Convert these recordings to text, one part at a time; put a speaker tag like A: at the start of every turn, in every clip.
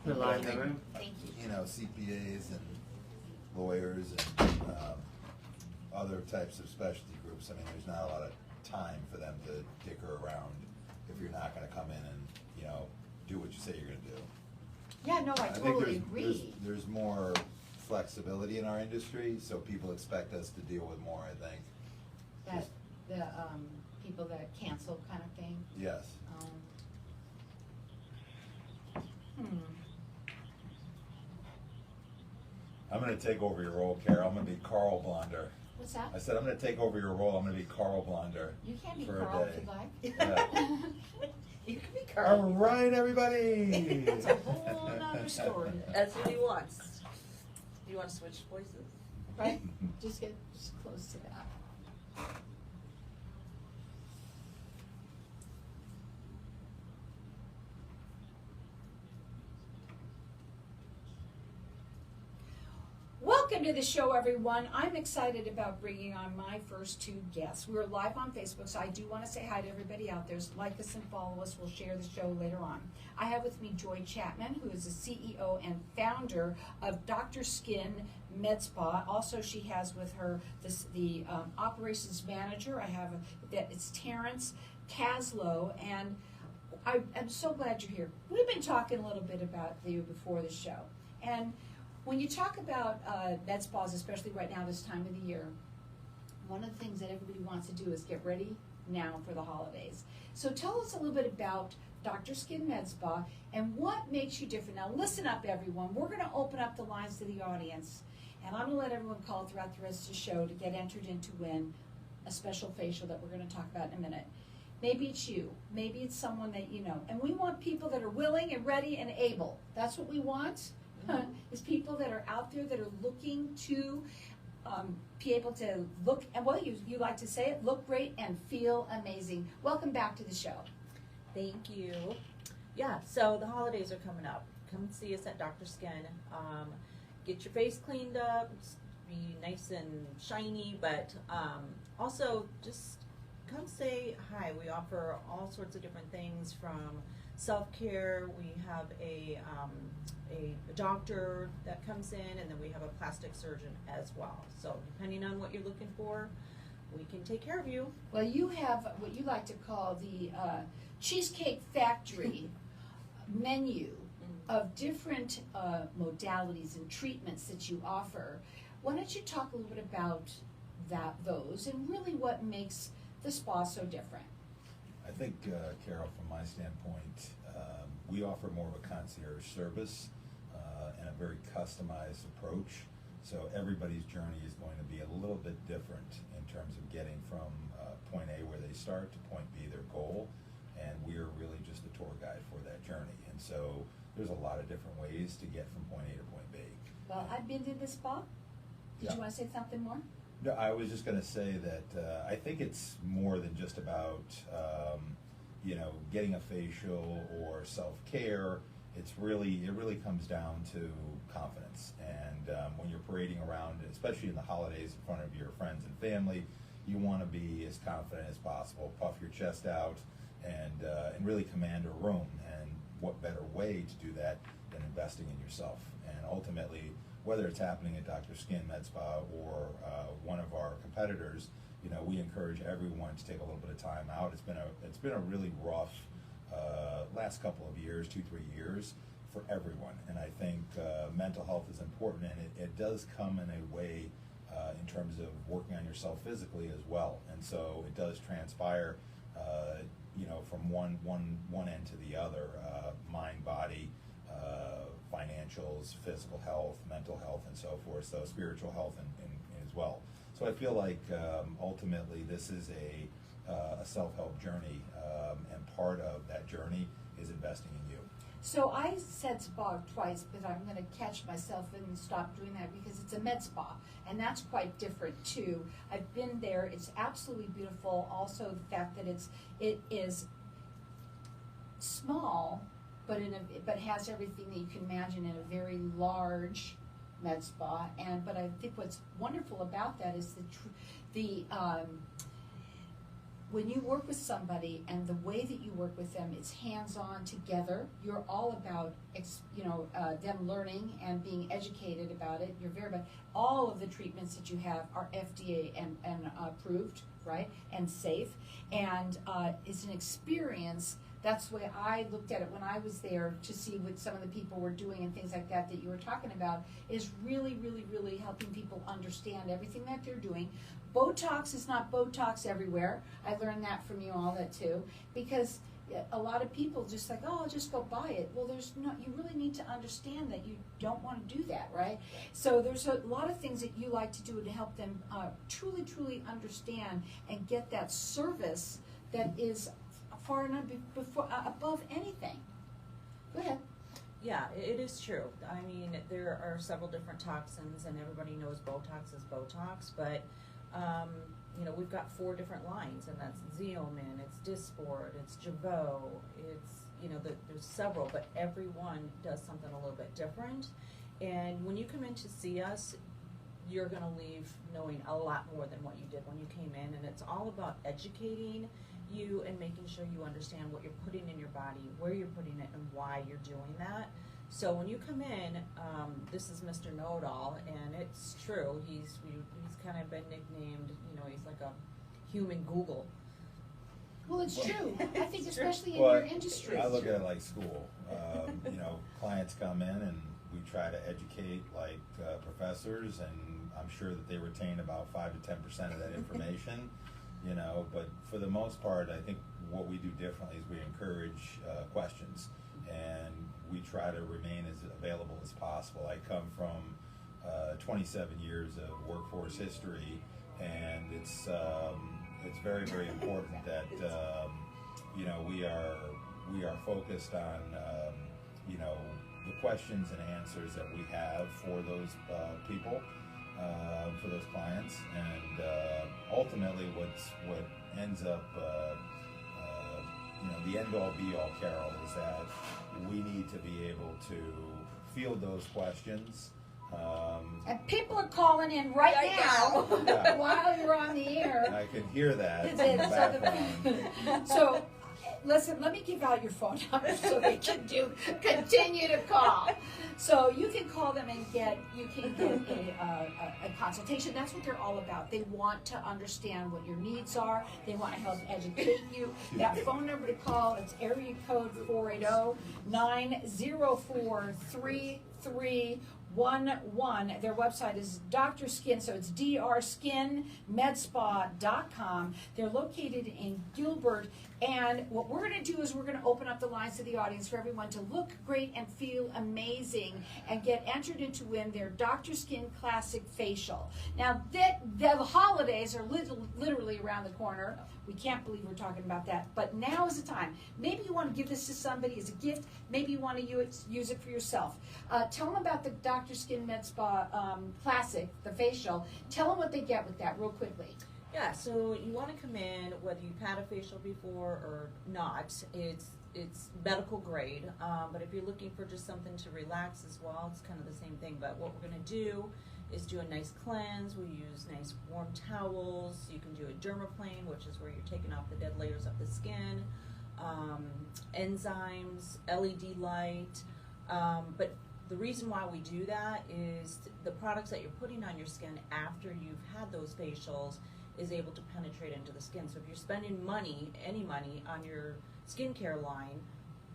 A: The
B: But I
A: line
B: think,
A: room.
C: Thank you.
B: you know, CPAs and lawyers and other types of specialty groups, I mean, there's not a lot of time for them to dicker around if you're not gonna come in and, you know, do what you say you're gonna do.
C: Yeah, no, I
B: think
C: totally agree.
B: there's more flexibility in our industry, so people expect us to deal with more, I think.
C: That, the, people that cancel kind of thing.
B: Yes. I'm gonna take over your role, Carol. I'm gonna be Carl Blonder.
C: What's that?
B: I said, I'm gonna take over your role. I'm gonna be Carl Blonder.
C: You can't be
B: for a
C: Carl
B: day.
C: if you like.
B: Yeah.
C: You can be Carl.
B: All right, everybody.
C: It's a whole nother story.
D: That's what he wants. You want to switch voices?
C: Right? Just get just close to that. Welcome to the show, everyone. I'm excited about bringing on my first two guests. We're live on Facebook, so I do want to say hi to everybody out there. Like us and follow us. We'll share the show later on. I have with me Joy Chapman, who is the CEO and founder of DrSkin Med Spa. Also, she has with her the operations manager. It's Terence Kazlow, and I'm so glad you're here. We've been talking a little bit about you before the show, and when you talk about med spas, especially right now this time of the year, one of the things that everybody wants to do is get ready now for the holidays. So tell us a little bit about DrSkin Med Spa and what makes you different. Now listen up, everyone. We're going to open up the lines to the audience, and I'm going to let everyone call throughout the rest of the show to get entered in to win a special facial that we're going to talk about in a minute. Maybe it's you. Maybe it's someone that you know. And we want people that are willing and ready and able. That's what we want. Is people that are out there that are looking to be able to look, and well, you like to say it, look great and feel amazing. Welcome back to the show.
D: Thank you. Yeah, so the holidays are coming up. Come see us at DrSkin. Get your face cleaned up, be nice and shiny, but also just come say hi. We offer all sorts of different things from self-care. We have a doctor that comes in, and then we have a plastic surgeon as well. So depending on what you're looking for, we can take care of you.
C: Well, you have what you like to call the Cheesecake Factory menu of different modalities and treatments that you offer. Why don't you talk a little bit about those and really what makes the spa so different?
B: I think, Carol, from my standpoint, we offer more of a concierge service and a very customized approach. So everybody's journey is going to be a little bit different in terms of getting from point A where they start to point B, their goal. And we're really just a tour guide for that journey. And so there's a lot of different ways to get from point A to point B.
C: Well, I've been to the spa. Did you want to say something more?
B: No, I was just going to say that I think it's more than just about you know, getting a facial or self-care. It really comes down to confidence. And when you're parading around, especially in the holidays, in front of your friends and family, you want to be as confident as possible. Puff your chest out and really command a room. And what better way to do that than investing in yourself? And ultimately, whether it's happening at DrSkin Med Spa or one of our competitors, you know, we encourage everyone to take a little bit of time out. It's been a really rough last couple of years, 2-3 years for everyone. And I think mental health is important, and it does come in a way in terms of working on yourself physically as well. And so it does transpire, you know, from one end to the other, mind, body, financials, physical health, mental health, and so forth, so spiritual health and as well. So I feel like ultimately this is a self-help journey, and part of that journey is investing in you.
C: So I said spa twice, but I'm going to catch myself and stop doing that because it's a med spa, and that's quite different too. I've been there; it's absolutely beautiful. Also, the fact that it is small, but has everything that you can imagine in a very large med spa. But I think what's wonderful about that is the when you work with somebody and the way that you work with them, it's hands-on together. You're all about, them learning and being educated about it. You're very about all of the treatments that you have are FDA and approved, right, and safe. And it's an experience. That's the way I looked at it when I was there to see what some of the people were doing and things like that you were talking about, is really, really, really helping people understand everything that they're doing. Botox is not Botox everywhere. I learned that from you all that too, because a lot of people just like, oh, I'll just go buy it. Well, you really need to understand that you don't want to do that, right? So there's a lot of things that you like to do to help them truly, truly understand and get that service that is far enough above anything. Go ahead.
D: Yeah, it is true. I mean, there are several different toxins, and everybody knows Botox is Botox, but we've got 4 different lines, and that's Xeomin, it's Dysport, it's Jeuveau, there's several, but every one does something a little bit different. And when you come in to see us, you're going to leave knowing a lot more than what you did when you came in, and it's all about educating you and making sure you understand what you're putting in your body, where you're putting it, and why you're doing that. So when you come in, this is Mr. Know-It-All, and it's true. He's kind of been nicknamed, he's like a human Google.
C: Well, it's true. I think especially in
B: Well,
C: your industry.
B: I look at it like school. Clients come in and we try to educate like professors, and I'm sure that they retain about 5 to 10% of that information. But for the most part, I think what we do differently is we encourage questions, and we try to remain as available as possible. I come from 27 years of workforce history, and it's very, very important that we are focused on the questions and answers that we have for those people, for those clients, and ultimately what ends up the end-all be-all, Carol, is that we need to be able to field those questions.
C: And people are calling in right now
B: Yeah.
C: while you're on the air.
B: I can hear that in the background.
C: So, listen, let me give out your phone number so they can continue to call. So you can call them and get a consultation. That's what they're all about. They want to understand what your needs are. They want to help educate you. That phone number to call, it's area code 480-904-3311. Their website is DrSkin, so it's DrSkinMedSpa.com. They're located in Gilbert, and what we're going to do is we're going to open up the lines to the audience for everyone to look great and feel amazing and get entered into win their DrSkin Classic Facial. Now, the holidays are literally around the corner. We can't believe we're talking about that, but now is the time. Maybe you want to give this to somebody as a gift. Maybe you want to use it for yourself. Tell them about the DrSkin Med Spa Classic, the facial. Tell them what they get with that real quickly.
D: Yeah, so you want to come in, whether you've had a facial before or not, it's medical grade, but if you're looking for just something to relax as well, it's kind of the same thing. But what we're going to do is do a nice cleanse. We use nice warm towels. You can do a dermaplane, which is where you're taking off the dead layers of the skin, enzymes, LED light, but the reason why we do that is the products that you're putting on your skin after you've had those facials is able to penetrate into the skin. So if you're spending any money on your skincare line,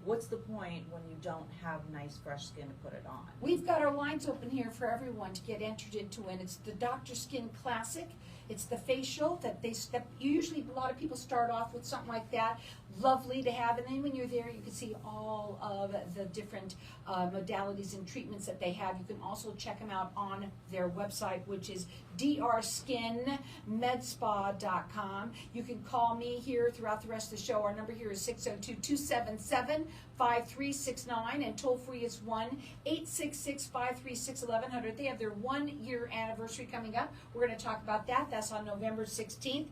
D: what's the point when you don't have nice, fresh skin to put it on?
C: We've got our lines open here for everyone to get entered into, and it's the DrSkin Classic. It's the facial that usually a lot of people start off with something like that. Lovely to have, and then when you're there, you can see all of the different modalities and treatments that they have. You can also check them out on their website, which is DrSkinMedSpa.com. You can call me here throughout the rest of the show. Our number here is 602-277-5369, and toll free is 1-866-536-1100. They have their 1-year anniversary coming up. We're going to talk about that. That's on November 16th.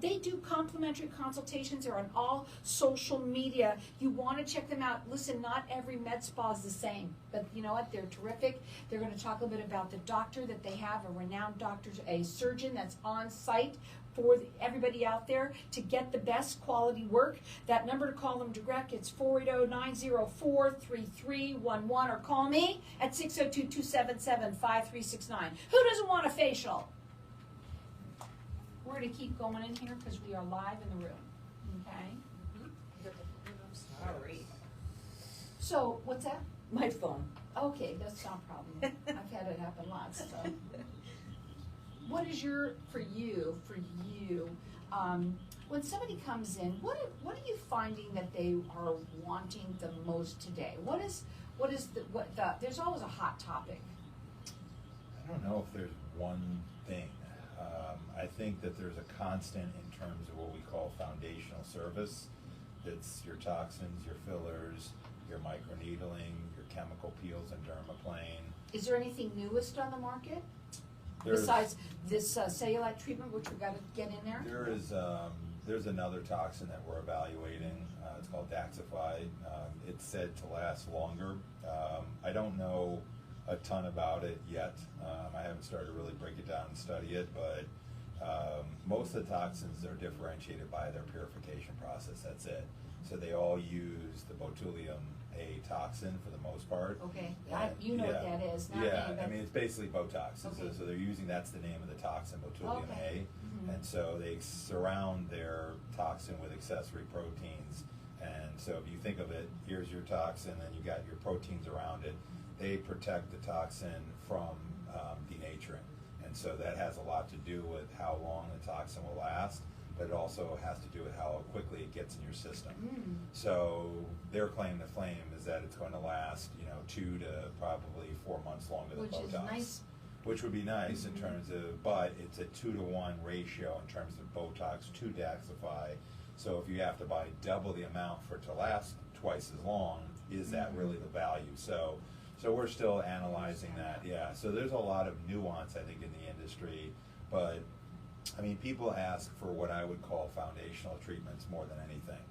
C: They do complimentary consultations. They're on all social media. You want to check them out. Listen, not every med spa is the same, but you know what? They're terrific. They're going to talk a little bit about the doctor that they have, a renowned doctor, a surgeon that's on site for everybody out there to get the best quality work. That number to call them direct, it's 480-904-3311, or call me at 602-277-5369. Who doesn't want a facial? We're going to keep going in here because we are live in the room, okay?
D: Sorry.
C: So, what's that?
D: My phone.
C: Okay, that's not a problem. I've had it happen lots, so. What is for you, when somebody comes in, what are you finding that they are wanting the most today? There's always a hot topic.
B: I don't know if there's one thing. I think that there's a constant in terms of what we call foundational service. It's your toxins, your fillers, your microneedling, your chemical peels and dermaplane.
C: Is there anything newest on the market? Besides this cellulite treatment, which we've got to get in there?
B: There's another toxin that we're evaluating. It's called Daxify. It's said to last longer. I don't know a ton about it yet. I haven't started to really break it down and study it, but most of the toxins are differentiated by their purification process. That's it. So they all use the botulinum A toxin for the most part.
C: Okay, you know what that is. Not
B: Yeah,
C: me,
B: I mean, it's basically Botox.
C: Okay.
B: So they're using, that's the name of the toxin, botulinum
C: Okay.
B: A.
C: Mhm.
B: And so they surround their toxin with accessory proteins. And so if you think of it, here's your toxin, and you got your proteins around it. They protect the toxin from denaturing. And so that has a lot to do with how long the toxin will last, but it also has to do with how quickly it gets in your system. So their claim to fame is that it's going to last, 2 to probably 4 months longer than
C: Which
B: Botox.
C: is nice.
B: Which would be nice in terms of, but it's a 2-to-1 ratio in terms of Botox to Daxify. So if you have to buy double the amount for it to last twice as long, is that really the value? So we're still analyzing that, yeah. So there's a lot of nuance, I think, in the industry, but I mean, people ask for what I would call foundational treatments more than anything.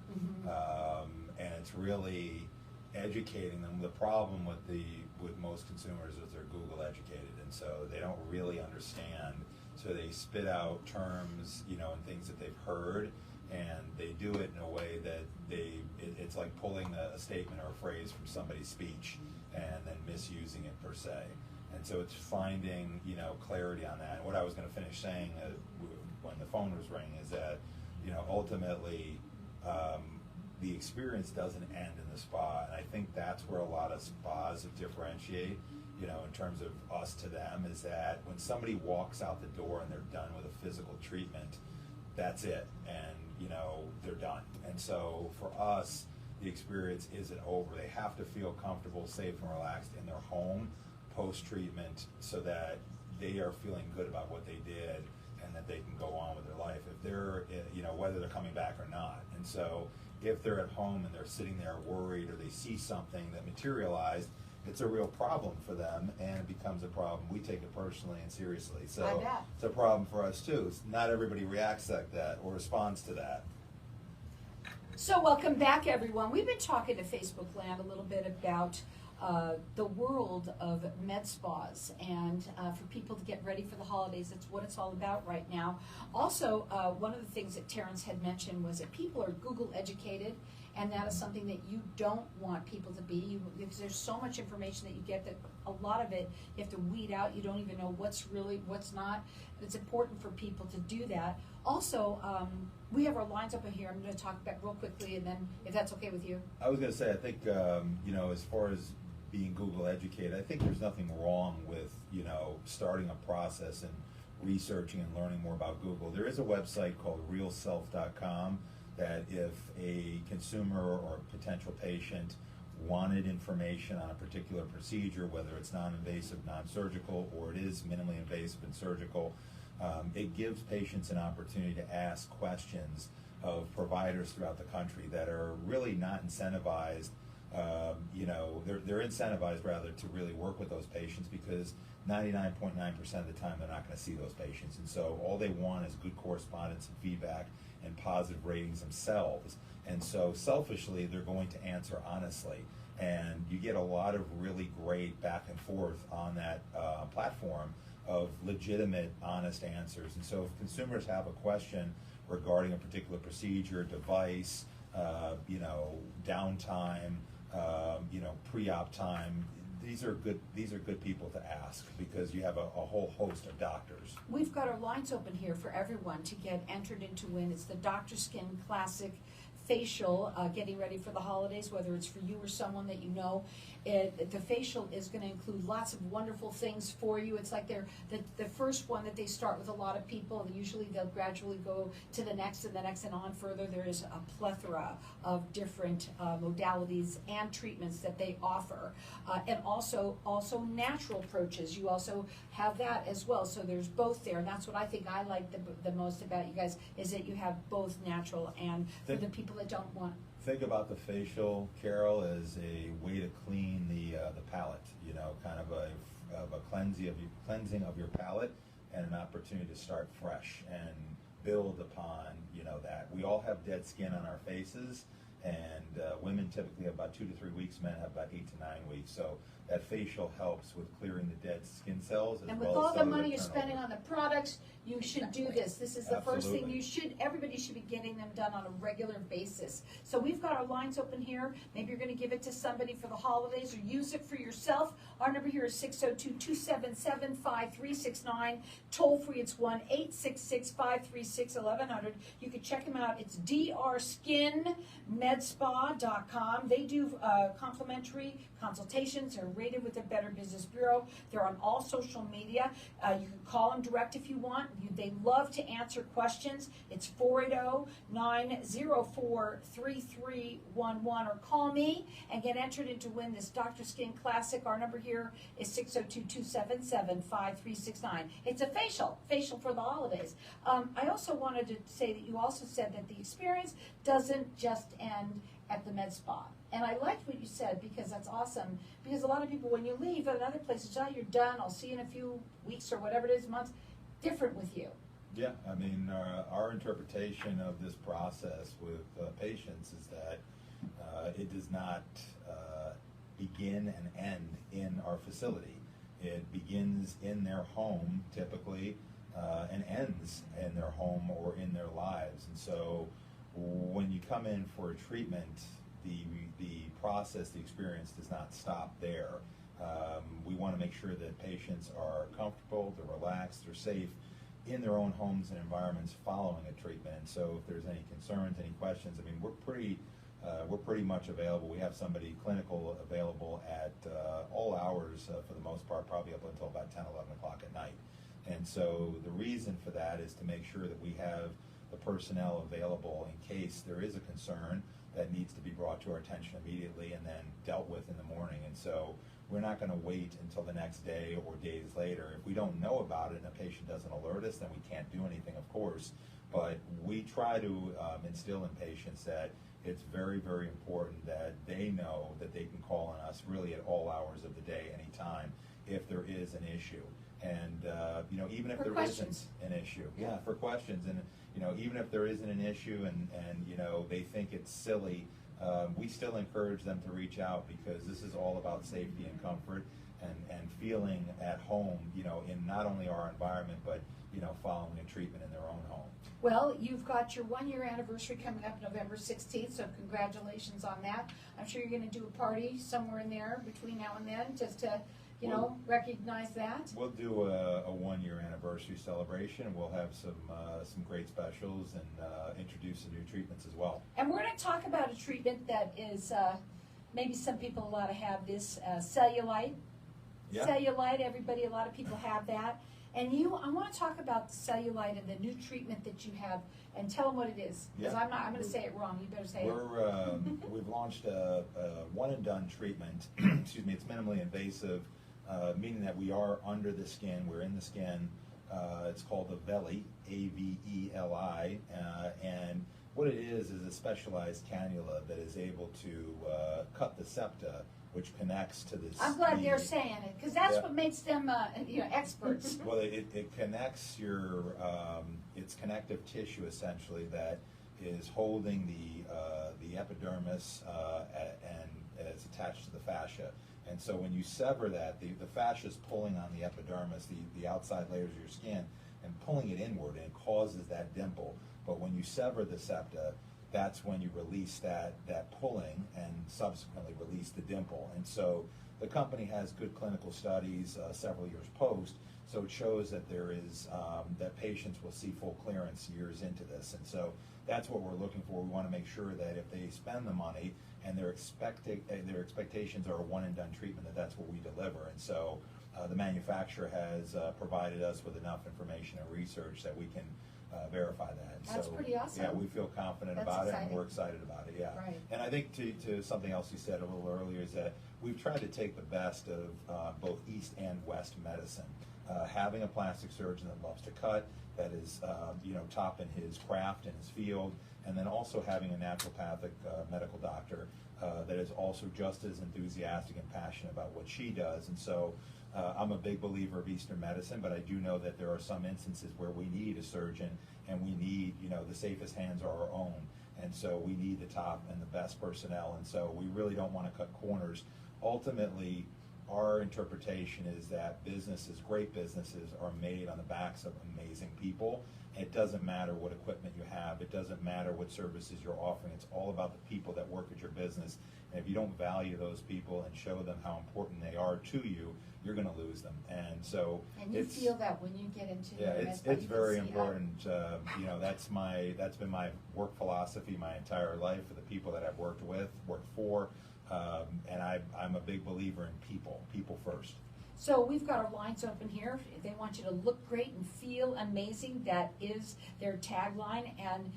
B: And it's really educating them. The problem with most consumers is they're Google educated, and so they don't really understand. So they spit out terms, and things that they've heard, and they do it in a way that it's like pulling a statement or a phrase from somebody's speech and then misusing it per se. And so it's finding, clarity on that. And what I was going to finish saying when the phone was ringing is that, ultimately, the experience doesn't end in the spa. And I think that's where a lot of spas differentiate, in terms of us to them, is that when somebody walks out the door and they're done with a physical treatment, that's it. And, they're done. And so for us, the experience isn't over. They have to feel comfortable, safe, and relaxed in their home post-treatment so that they are feeling good about what they did and that they can go on with their life. If they're, whether they're coming back or not. And so if they're at home and they're sitting there worried, or they see something that materialized, it's a real problem for them, and it becomes a problem. We take it personally and seriously.
C: I
B: So
C: bet.
B: it's a problem for us too. Not everybody reacts like that or responds to that.
C: So welcome back, everyone. We've been talking to Facebook Land a little bit about the world of med spas, and for people to get ready for the holidays. That's what it's all about right now. Also, one of the things that Terence had mentioned was that people are Google educated, and that is something that you don't want people to be, because there's so much information that you get that a lot of it you have to weed out. You don't even know what's really, what's not. It's important for people to do that. Also, we have our lines up in here. I'm going to talk back real quickly, and then if that's okay with you.
B: I was going to say, I think, as far as being Google educated, I think there's nothing wrong with, starting a process and researching and learning more about Google. There is a website called realself.com that if a consumer or a potential patient wanted information on a particular procedure, whether it's non-invasive, non-surgical, or it is minimally invasive and surgical, it gives patients an opportunity to ask questions of providers throughout the country that are really not incentivized they're incentivized rather to really work with those patients, because 99.9% of the time they're not going to see those patients, and so all they want is good correspondence and feedback and positive ratings themselves. And so selfishly, they're going to answer honestly, and you get a lot of really great back and forth on that platform of legitimate, honest answers. And so if consumers have a question regarding a particular procedure, device, downtime, pre-op time, these are good people to ask, because you have a whole host of doctors.
C: We've got our lines open here for everyone to get entered into win. It's the DrSkin Classic Facial, getting ready for the holidays, whether it's for you or someone that you know. The facial is going to include lots of wonderful things for you. It's like the first one that they start with a lot of people, and usually they'll gradually go to the next and the next and on further. There is a plethora of different modalities and treatments that they offer, and also natural approaches. You also have that as well, so there's both there, and that's what I think I like the most about you guys, is that you have both natural and for the people that don't want.
B: Think about the facial, Carol, as a way to clean the palate. Kind of a cleansing of your palate, and an opportunity to start fresh and build upon that. We all have dead skin on our faces, and women typically have about 2 to 3 weeks. Men have about 8 to 9 weeks. So that facial helps with clearing the dead skin cells.
C: And with all the money you're spending on the products, you should do this. This is the first thing everybody should be getting them done on a regular basis. So we've got our lines open here. Maybe you're going to give it to somebody for the holidays or use it for yourself. Our number here is 602-277-5369. Toll free, it's 1-866-536-1100. You can check them out. It's DrSkinMedSpa.com. They do complimentary consultations. They're rated with the Better Business Bureau. They're on all social media. You can call them direct if you want. They love to answer questions. It's 480-904-3311, or call me and get entered into win this DrSkin Classic. Our number here is 602-277-5369. It's a facial for the holidays. I also wanted to say that you also said that the experience doesn't just end at the med spa. And I liked what you said, because that's awesome. Because a lot of people, when you leave at another place, it's, you're done, I'll see you in a few weeks or whatever it is, months. Different with you.
B: Yeah, I mean, our interpretation of this process with patients is that it does not begin and end in our facility. It begins in their home, typically, and ends in their home or in their lives. And so when you come in for a treatment, the process, the experience does not stop there. We want to make sure that patients are comfortable, they're relaxed, they're safe in their own homes and environments following a treatment. And so if there's any concerns, any questions, I mean, we're pretty much available. We have somebody clinical available at all hours for the most part, probably up until about 10, 11 o'clock at night. And so the reason for that is to make sure that we have the personnel available in case there is a concern that needs to be brought to our attention immediately and then dealt with in the morning. And so we're not going to wait until the next day or days later. If we don't know about it and a patient doesn't alert us, then we can't do anything, of course. But we try to instill in patients that it's very, very important that they know that they can call on us really at all hours of the day, anytime, if there is an issue. And even if there isn't an issue, for questions, and even if there isn't an issue and they think it's silly, we still encourage them to reach out, because this is all about safety and comfort and feeling at home, in not only our environment, but following a treatment in their own home.
C: Well, you've got your 1-year anniversary coming up November 16th, so congratulations on that. I'm sure you're going to do a party somewhere in there between now and then, just to recognize that.
B: We'll do a 1-year anniversary celebration. We'll have some great specials and introduce some new treatments as well.
C: And we're going to talk about a treatment that is maybe some people ought to have this cellulite.
B: Yeah.
C: Cellulite, a lot of people have that. And I want to talk about the cellulite and the new treatment that you have, and tell them what it is. Because I'm going to say it wrong. You better say it.
B: We've launched a one-and-done treatment. Excuse me. It's minimally invasive, meaning that we are under the skin. We're in the skin. It's called Aveli, A-V-E-L-I, and What it is a specialized cannula that is able to cut the septa, which connects to this.
C: I'm glad they're saying it, because that's
B: Yeah.
C: what makes them, experts.
B: Well, it connects your, it's connective tissue essentially that is holding the epidermis and it's attached to the fascia. And so when you sever that, the fascia is pulling on the epidermis, the outside layers of your skin, and pulling it inward, and it causes that dimple. But when you sever the septa, that's when you release that pulling and subsequently release the dimple. And so the company has good clinical studies several years post, so it shows that there is that patients will see full clearance years into this. And so that's what we're looking for. We want to make sure that if they spend the money and their expectations are a one and done treatment, that's what we deliver. And so the manufacturer has provided us with enough information and research that we can verify that.
C: That's
B: so,
C: pretty awesome.
B: Yeah, we feel confident
C: That's
B: about it,
C: exciting.
B: and we're excited about it. Yeah.
C: Right.
B: And I think to something else you said a little earlier is that we've tried to take the best of both East and West medicine. Having a plastic surgeon that loves to cut, that is top in his craft and his field, and then also having a naturopathic medical doctor that is also just as enthusiastic and passionate about what she does. And so I'm a big believer of Eastern medicine, but I do know that there are some instances where we need a surgeon and we need, the safest hands are our own. And so we need the top and the best personnel. And so we really don't want to cut corners. Ultimately, our interpretation is that great businesses are made on the backs of amazing people. It doesn't matter what equipment you have. It doesn't matter what services you're offering. It's all about the people that work at your business. And if you don't value those people and show them how important they are to you, you're going to lose them. And so
C: And you feel that when you get into
B: yeah,
C: the
B: it's
C: med spa, you
B: very
C: can see
B: important. That's been my work philosophy my entire life for the people that I've worked for, and I'm a big believer in people first.
C: So we've got our lines open here. If they want you to look great and feel amazing, that is their tagline. And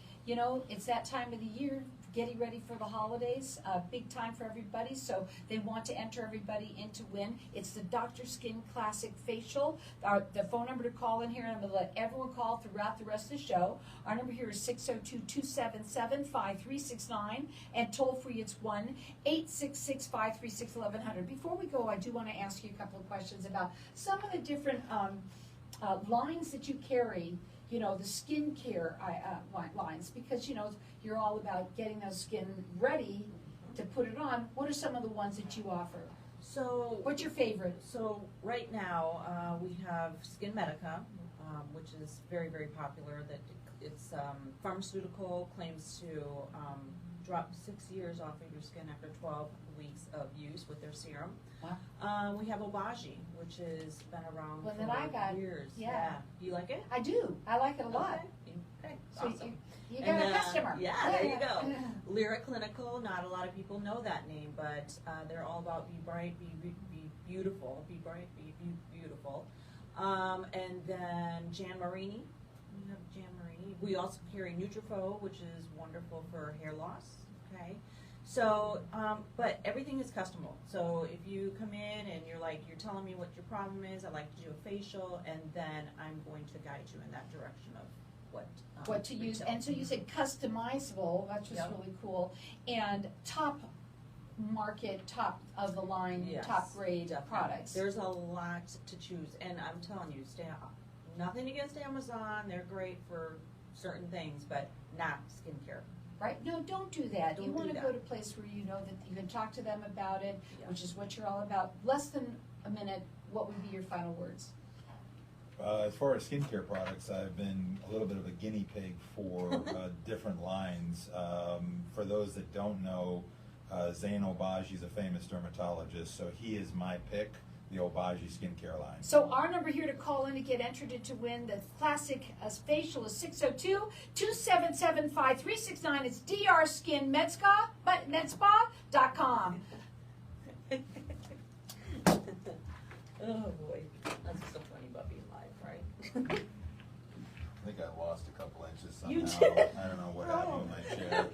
C: it's that time of the year, getting ready for the holidays, big time for everybody. So they want to enter everybody in to win. It's the DrSkin Classic Facial. The phone number to call in here, and I'm going to let everyone call throughout the rest of the show. Our number here is 602-277-5369, and toll free it's 1-866-536-1100. Before we go, I do want to ask you a couple of questions about some of the different lines that you carry. The skincare lines, because you're all about getting those skin ready to put it on. What are some of the ones that you offer?
D: So
C: What's your favorite?
D: So right now we have Skin Medica, which is very, very popular. That it's pharmaceutical, claims to drop 6 years off of your skin after 12 weeks of use with their serum.
C: Wow.
D: We have Obagi, which has been around
C: One
D: for
C: that I got,
D: years.
C: yeah.
D: You like it?
C: I do. I like it a lot.
D: Okay.
C: So
D: Awesome.
C: you got
D: And,
C: a customer.
D: Yeah, there you go. Lyric Clinical, not a lot of people know that name, but they're all about be bright, be beautiful, be bright, be beautiful. And then Jan Marini, we have Jan Marini. We also carry Nutrafo, which is wonderful for hair loss, okay? So, but everything is customable. So if you come in and you're telling me what your problem is, I'd like to do a facial, and then I'm going to guide you in that direction of what
C: to use.
D: retail.
C: And so you said customizable. That's just
D: Yep.
C: really cool. And top market, top of the line,
D: Yes,
C: top grade
D: definitely.
C: products.
D: There's a lot to choose, and I'm telling you, nothing against Amazon. They're great for certain things, but not skincare.
C: Right? No, don't do that.
D: Don't
C: You want
D: do
C: to
D: that.
C: go to a place where you know that you can talk to them about it,
D: Yeah.
C: which is what you're all about. Less than a minute, what would be your final words?
B: As far as skincare products, I've been a little bit of a guinea pig for different lines. For those that don't know, Zain Obagi is a famous dermatologist, so he is my pick, the Obagi skincare line.
C: So our number here to call in to get entered to win the classic facial is 602-277-5369. It's DrSkin Med Spa, medspa.com.
D: Oh boy, that's so funny about being live, right?
B: I think I lost a couple inches somehow.
D: You did.
B: I don't know what happened with my chair.